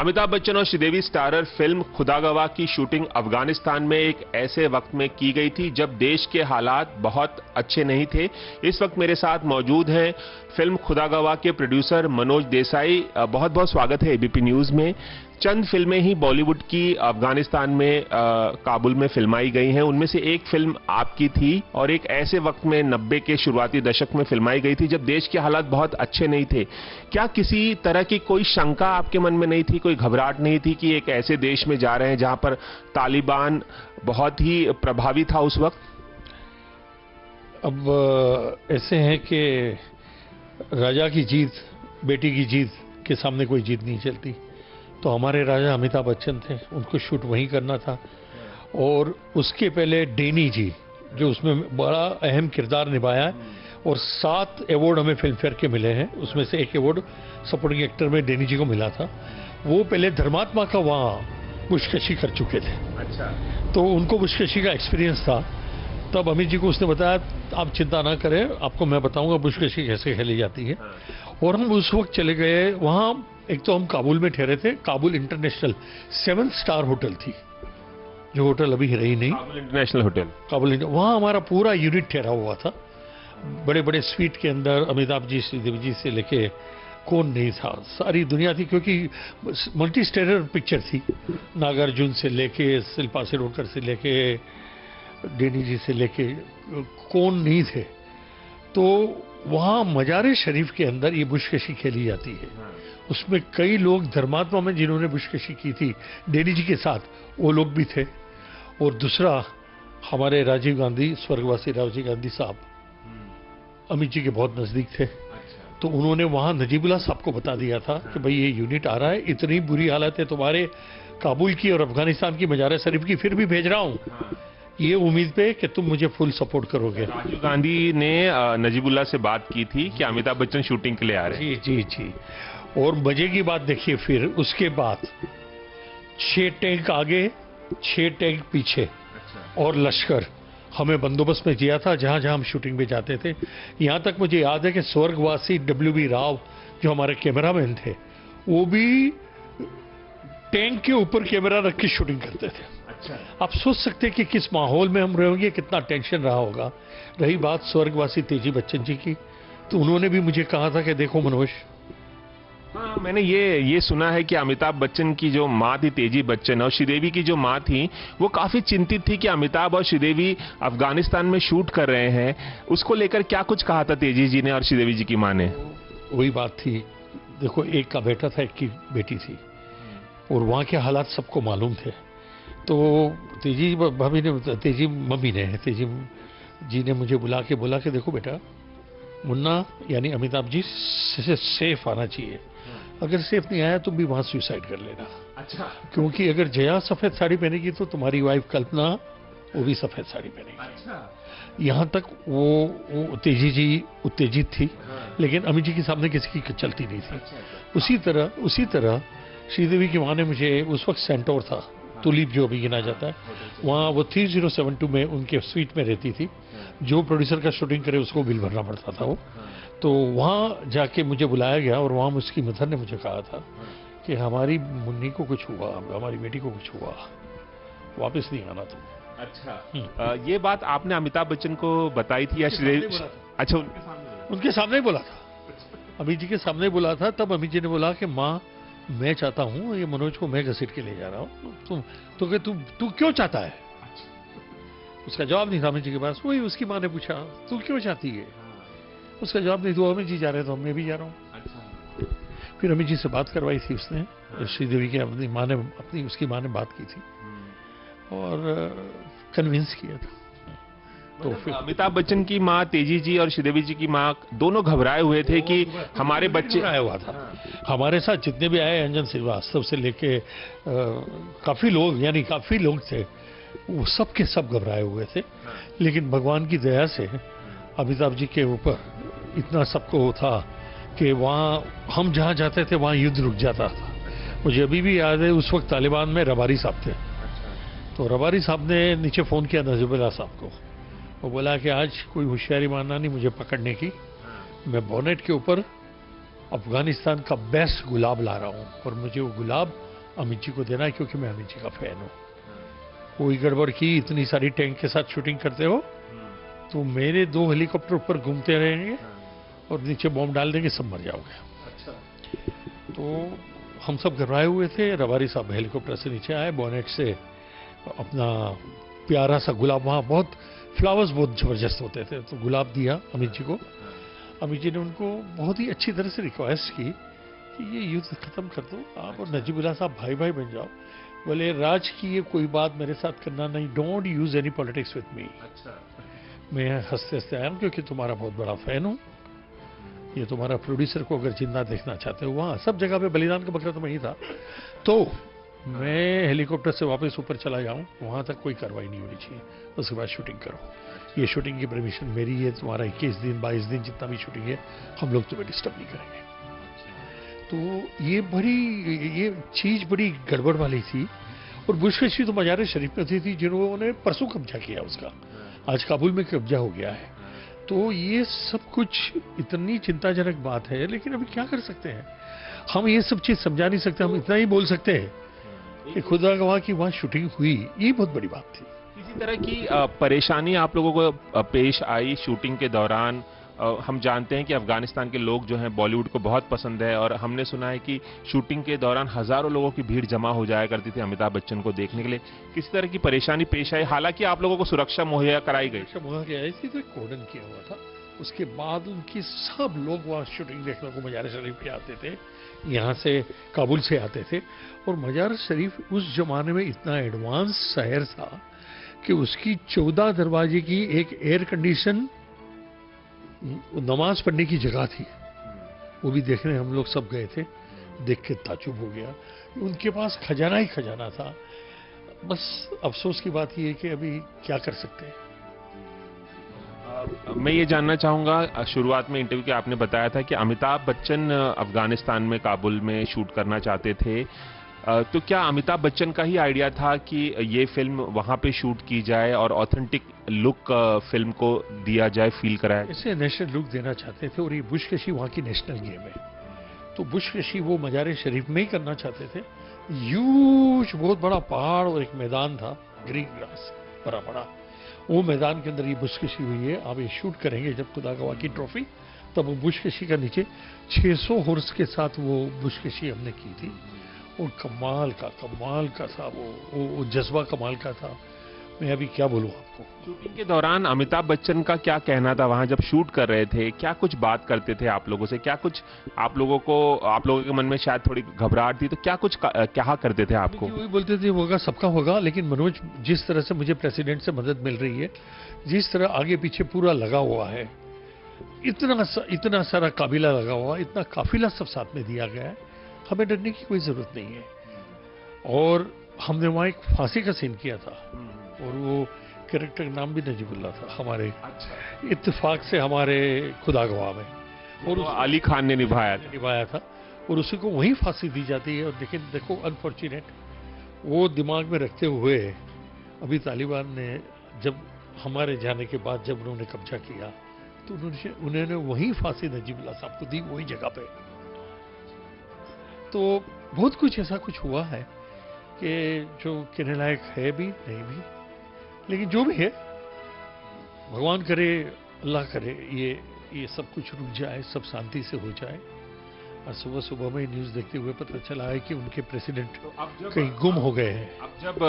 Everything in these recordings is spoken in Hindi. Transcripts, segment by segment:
अमिताभ बच्चन और श्रीदेवी स्टारर फिल्म खुदा गवाह की शूटिंग अफगानिस्तान में एक ऐसे वक्त में की गई थी जब देश के हालात बहुत अच्छे नहीं थे। इस वक्त मेरे साथ मौजूद हैं फिल्म खुदा गवाह के प्रोड्यूसर मनोज देसाई। बहुत बहुत स्वागत है एबीपी न्यूज में। चंद फिल्में ही बॉलीवुड की अफगानिस्तान में काबुल में फिल्माई गई हैं। उनमें से एक फिल्म आपकी थी और एक ऐसे वक्त में 90 के शुरुआती दशक में फिल्माई गई थी जब देश के हालात बहुत अच्छे नहीं थे। क्या किसी तरह की कोई शंका आपके मन में नहीं थी, कोई घबराहट नहीं थी कि एक ऐसे देश में जा रहे हैं जहां पर तालिबान बहुत ही प्रभावी था उस वक्त? अब ऐसे है कि राजा की जीत, बेटी की जीत के सामने कोई जीत नहीं चलती। तो हमारे राजा अमिताभ बच्चन थे, उनको शूट वहीं करना था। और उसके पहले डेनी जी, जो उसमें बड़ा अहम किरदार निभाया है, और 7 अवार्ड हमें फिल्म फेयर के मिले हैं। उसमें से एक अवार्ड सपोर्टिंग एक्टर में डेनी जी को मिला था। वो पहले धर्मात्मा का वहाँ बुशकशी कर चुके थे। अच्छा। तो उनको बुशकशी का एक्सपीरियंस था। तब अमित जी को उसने बताया, आप चिंता ना करें, आपको मैं बताऊंगा बुशकशी कैसे खेली जाती है। और हम उस वक्त चले गए वहाँ। एक तो हम काबुल में ठहरे थे, काबुल इंटरनेशनल 7 स्टार होटल थी, जो होटल अभी रही नहीं, काबुल इंटरनेशनल होटल। वहाँ हमारा पूरा यूनिट ठहरा हुआ था। बड़े बड़े स्वीट के अंदर अमिताभ जी, श्रीदेवी जी से लेके कौन नहीं था, सारी दुनिया थी, क्योंकि मल्टी स्टारर पिक्चर थी। नागार्जुन से लेके, शिल्पा शिरोडकर से लेके, डेनी जी से लेके कौन नहीं थे। तो वहाँ मजार शरीफ के अंदर ये बुशकशी खेली जाती है। उसमें कई लोग धर्मात्मा में जिन्होंने बुशकशी की थी डेनी जी के साथ, वो लोग भी थे। और दूसरा, हमारे राजीव गांधी, स्वर्गवासी राजीव गांधी साहब अमित जी के बहुत नजदीक थे। तो उन्होंने वहां नजीबुल्लाह साहब को बता दिया था कि भाई ये यूनिट आ रहा है, इतनी बुरी हालत है तुम्हारे काबुल की और अफगानिस्तान की मजार शरीफ की, फिर भी भेज रहा हूँ ये उम्मीद पे कि तुम मुझे फुल सपोर्ट करोगे। राजीव गांधी ने नजीबुल्लाह से बात की थी कि अमिताभ बच्चन शूटिंग के लिए आ रहे हैं। जी जी जी। और मजे की बात देखिए, फिर उसके बाद 6 टैंक आगे, 6 टैंक पीछे, और लश्कर हमें बंदोबस्त में किया था जहां जहां हम शूटिंग में जाते थे। यहां तक मुझे याद है कि स्वर्गवासी WB राव, जो हमारे कैमरामैन थे, वो भी टैंक के ऊपर कैमरा रख के शूटिंग करते थे। अच्छा। आप सोच सकते हैं कि किस माहौल में हम रहेंगे, कितना टेंशन रहा होगा। रही बात स्वर्गवासी तेजी बच्चन जी की, तो उन्होंने भी मुझे कहा था कि देखो मनोज, हाँ, मैंने ये सुना है कि अमिताभ बच्चन की जो माँ थी तेजी बच्चन, और श्रीदेवी की जो माँ थी, वो काफी चिंतित थी कि अमिताभ और श्रीदेवी अफगानिस्तान में शूट कर रहे हैं। उसको लेकर क्या कुछ कहा था तेजी जी ने और श्रीदेवी जी की माँ ने? वही बात थी। देखो, एक का बेटा था, एक की बेटी थी, और वहाँ के हालात सबको मालूम थे। तो तेजी मम्मी ने, तेजी जी ने मुझे बुला के बोला कि देखो बेटा, मुन्ना यानी अमिताभ जी से सेफ आना चाहिए। अगर सेफ नहीं आया तुम भी वहां सुसाइड कर लेना। अच्छा। क्योंकि अगर जया सफेद साड़ी पहनेगी तो तुम्हारी वाइफ कल्पना, वो भी सफेद साड़ी पहनेगी। अच्छा। यहाँ तक वो तेजी जी उत्तेजित थी। लेकिन अमित जी के सामने किसी की चलती नहीं थी। उसी तरह श्रीदेवी की माँ ने मुझे, उस वक्त सेंटोर था, तुलीप जो अभी गिना जाता है, वहाँ वो 3072 में उनके स्वीट में रहती थी। जो प्रोड्यूसर का शूटिंग करे उसको बिल भरना पड़ता था वो। तो वहाँ जाके मुझे बुलाया गया, और वहाँ उसकी मदर ने मुझे कहा था कि हमारी मुन्नी को कुछ हुआ, हमारी बेटी को कुछ हुआ, वापस नहीं आना तुम। अच्छा। ये बात आपने अमिताभ बच्चन को बताई थी या श्रीदेवी? अच्छा, उनके सामने ही बोला था, अमित जी के सामने बोला था। तब अमित जी ने बोला कि माँ, मैं चाहता हूँ ये मनोज को मैं घसीट के ले जा रहा हूँ, तू क्यों चाहता है? उसका जवाब नहीं था अमित जी के पास। वही उसकी माँ ने पूछा, तू क्यों चाहती है? उसका जवाब नहीं। तो अमित जी जा रहे तो मैं भी जा रहा हूँ। अच्छा। फिर अमित जी से बात करवाई थी उसने, श्रीदेवी की अपनी माँ ने, उसकी माँ ने बात की थी और कन्विंस किया था। तो फिर अमिताभ बच्चन की माँ तेजी जी और श्रीदेवी जी की माँ दोनों घबराए हुए थे कि हमारे बच्चे। आया हुआ था हमारे साथ जितने भी आए, अंजन श्रीवास्तव से लेके काफी लोग थे, वो सब के सब घबराए हुए थे। लेकिन भगवान की दया से अमिताभ जी के ऊपर इतना सबको था कि वहाँ हम जहाँ जाते थे वहाँ युद्ध रुक जाता था। मुझे अभी भी याद है, उस वक्त तालिबान में रबारी साहब थे। तो रबारी साहब ने नीचे फोन किया नजीबुल्लाह साहब को, वो बोला कि आज कोई होशियारी मानना नहीं मुझे पकड़ने की, मैं बोनेट के ऊपर अफगानिस्तान का बेस्ट गुलाब ला रहा हूँ और मुझे वो गुलाब अमित जी को देना है क्योंकि मैं अमित जी का फैन हूँ। कोई गड़बड़ की, इतनी सारी टैंक के साथ शूटिंग करते हो तो मेरे 2 हेलीकॉप्टर ऊपर घूमते रहेंगे और नीचे बॉम्ब डाल देंगे, सब मर जाओगे। अच्छा। तो हम सब घबराए हुए थे। रबारी साहब हेलीकॉप्टर से नीचे आए, बोनेट से अपना प्यारा सा गुलाब, वहाँ बहुत फ्लावर्स बहुत जबरदस्त होते थे, तो गुलाब दिया अमित जी को। अमित जी ने उनको बहुत ही अच्छी तरह से रिक्वेस्ट की कि ये युद्ध खत्म कर दो आप, और नजीबुल्लाह साहब भाई भाई बन जाओ। बोले राज की ये कोई बात मेरे साथ करना नहीं, don't use any politics with me. मैं हंसते हंसते आया हूँ क्योंकि तुम्हारा बहुत बड़ा फैन हूँ। ये तुम्हारा प्रोड्यूसर को अगर जिंदा देखना चाहते हो, वहाँ सब जगह पे बलिदान का बकरा तो मैं ही था, तो मैं हेलीकॉप्टर से वापस ऊपर चला जाऊँ, वहाँ तक कोई कार्रवाई नहीं होनी चाहिए, उसके बाद शूटिंग करो। ये शूटिंग की परमिशन मेरी है, तुम्हारा 21 दिन 22 दिन जितना भी शूटिंग है हम लोग तुम्हें डिस्टर्ब नहीं करेंगे। तो ये चीज़ बड़ी गड़बड़ वाली थी। और बुशकशी तो मजार शरीफ में थी जिन्होंने परसों कब्जा किया उसका, आज काबुल में कब्जा हो गया है। तो ये सब कुछ इतनी चिंताजनक बात है, लेकिन अभी क्या कर सकते हैं हम, ये सब चीज़ समझा नहीं सकते। हम इतना ही बोल सकते हैं कि खुदा गवाह की वहाँ शूटिंग हुई, ये बहुत बड़ी बात थी। किसी तरह की परेशानी आप लोगों को पेश आई शूटिंग के दौरान? हम जानते हैं कि अफगानिस्तान के लोग जो हैं बॉलीवुड को बहुत पसंद है, और हमने सुना है कि शूटिंग के दौरान हजारों लोगों की भीड़ जमा हो जाया करती थी अमिताभ बच्चन को देखने के लिए। किस तरह की परेशानी पेश आई? हालांकि आप लोगों को सुरक्षा मुहैया कराई गई। सुरक्षा मुहैया आई थी, तो कोर्डन किया हुआ था। उसके बाद उनकी सब लोग वहाँ शूटिंग देखने को मजार शरीफ पे आते थे, यहाँ से काबुल से आते थे। और मजार शरीफ उस जमाने में इतना एडवांस शहर था कि उसकी 14 दरवाजे की एक एयर कंडीशन नमाज पढ़ने की जगह थी। वो भी देखने हम लोग सब गए थे, देख के ताजुब हो गया। उनके पास खजाना ही खजाना था। बस अफसोस की बात यह है कि अभी क्या कर सकते हैं। मैं ये जानना चाहूंगा, शुरुआत में इंटरव्यू के आपने बताया था कि अमिताभ बच्चन अफगानिस्तान में काबुल में शूट करना चाहते थे, तो क्या अमिताभ बच्चन का ही आइडिया था कि ये फिल्म वहां पे शूट की जाए और ऑथेंटिक लुक फिल्म को दिया जाए, फील कराया? इसे नेशनल लुक देना चाहते थे, और ये बुशकशी वहाँ की नेशनल गेम है, तो बुशकशी वो मजार शरीफ में ही करना चाहते थे। ह्यूज बहुत बड़ा पहाड़ और एक मैदान था, ग्रीन ग्रास बड़ा बड़ा, वो मैदान के अंदर ये बुशकशी हुई है। आप ये शूट करेंगे जब खुदा गवाह की ट्रॉफी, तब वो बुशकशी का नीचे 600 हॉर्स के साथ वो बुशकशी हमने की थी। और कमाल का था वो जज्बा कमाल का था। मैं अभी क्या बोलूं आपको। शूटिंग के दौरान अमिताभ बच्चन का क्या कहना था? वहां जब शूट कर रहे थे क्या कुछ बात करते थे आप लोगों से? क्या कुछ आप लोगों के मन में शायद थोड़ी घबराहट थी, तो क्या कुछ क्या करते थे आपको? वही बोलते थे होगा सबका होगा, लेकिन मनोज जिस तरह से मुझे प्रेसिडेंट से मदद मिल रही है, जिस तरह आगे पीछे पूरा लगा हुआ है, इतना सारा काबिला लगा हुआ, इतना काफिला सब साथ में दिया गया है, हमें डरने की कोई जरूरत नहीं है। और हमने वहाँ एक फांसी का सीन किया था, और वो कैरेक्टर का नाम भी नजीबुल्लाह था हमारे इत्तेफाक से हमारे खुदा गवाह में, और अली खान ने निभाया था, और उसी को वहीं फांसी दी जाती है। और लेकिन देखो अनफॉर्चुनेट, वो दिमाग में रखते हुए अभी तालिबान ने जब हमारे जाने के बाद जब उन्होंने कब्जा किया, तो उन्होंने वहीं फांसी नजीबुल्लाह साहब को दी, वही जगह पे। तो बहुत कुछ ऐसा कुछ हुआ है कि जो कहने लायक है भी नहीं भी, लेकिन जो भी है भगवान करे, अल्लाह करे ये सब कुछ रुक जाए, सब शांति से हो जाए। और सुबह सुबह में न्यूज़ देखते हुए पता चला है कि उनके प्रेसिडेंट कहीं गुम हो गए हैं। अब जब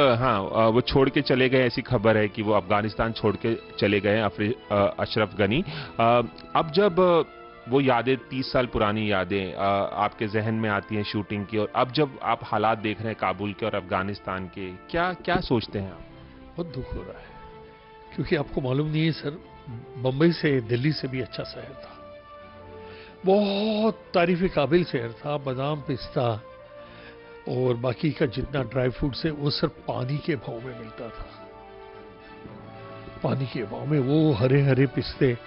वो छोड़ के चले गए, ऐसी खबर है कि वो अफगानिस्तान छोड़ के चले गए अशरफ गनी। अब जब वो यादें 30 साल पुरानी यादें आपके जहन में आती हैं शूटिंग की, और अब जब आप हालात देख रहे हैं काबुल के और अफगानिस्तान के, क्या सोचते हैं आप? बहुत दुख हो रहा है, क्योंकि आपको मालूम नहीं है सर, बम्बई से दिल्ली से भी अच्छा शहर था, बहुत तारीफ काबिल शहर था। बादाम पिस्ता और बाकी का जितना ड्राई फ्रूट्स है वो सिर्फ पानी के भाव में मिलता था। पानी के भाव में वो हरे हरे पिस्ते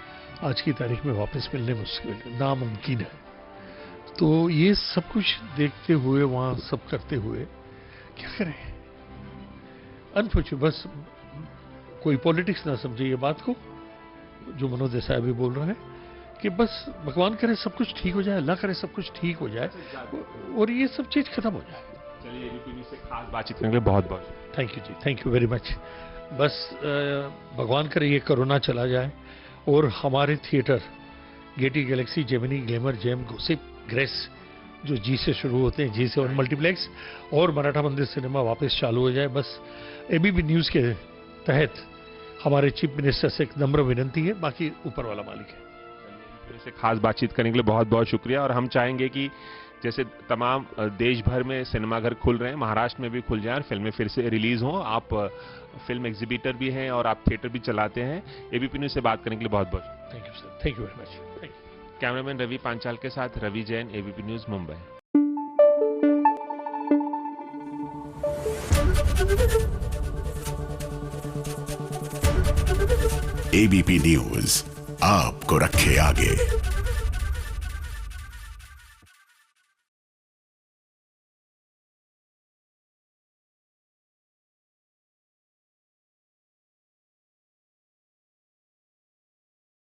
आज की तारीख में वापस मिलने मुश्किल, नामुमकिन है। तो ये सब कुछ देखते हुए, वहाँ सब करते हुए क्या करें, अनफॉर्चुनेट। बस कोई पॉलिटिक्स ना समझे ये बात को, जो मनोज देसाई भी बोल रहे हैं कि बस भगवान करे सब कुछ ठीक हो जाए, अल्लाह करे सब कुछ ठीक हो जाए और ये सब चीज खत्म हो जाए। चलिए एबीपी न्यूज़ से खास बातचीत करने के लिए बहुत बहुत थैंक यू जी, थैंक यू वेरी मच। बस भगवान करे ये कोरोना चला जाए और हमारे theatre Gaiety Galaxy, Gemini, Glamour, Gem, Gossip, Grace जो जी से शुरू होते हैं, जी से और मल्टीप्लेक्स और मराठा मंदिर सिनेमा वापस चालू हो जाए। बस एबीपी न्यूज़ के तहत हमारे चीफ मिनिस्टर से एक नम्र विनंती है, बाकी ऊपर वाला मालिक है। से खास बातचीत करने के लिए बहुत बहुत शुक्रिया। और हम चाहेंगे कि जैसे तमाम देश भर में सिनेमाघर खुल रहे हैं, महाराष्ट्र में भी खुल जाएं और फिल्में फिर से रिलीज हों। आप फिल्म एग्जीबिटर भी हैं और आप थिएटर भी चलाते हैं। एबीपी न्यूज़ से बात करने के लिए बहुत बहुत thank you sir, thank you very much, thank you. Cameraman Ravi Panchal के साथ Ravi Jain, ABP news, Mumbai. ABP news आपको रखे आगे।